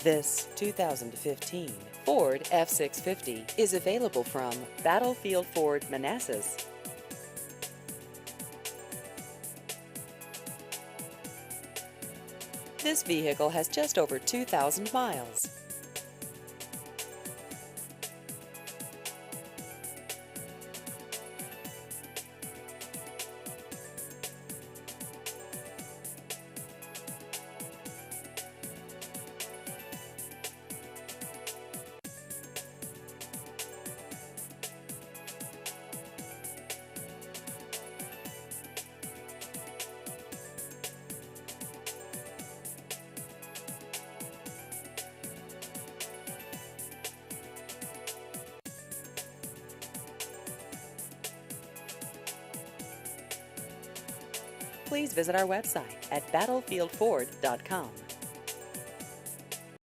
This 2015 Ford F-650 is available from Battlefield Ford Manassas. This vehicle has just over 2,000 miles. Please visit our website at battlefieldford.com.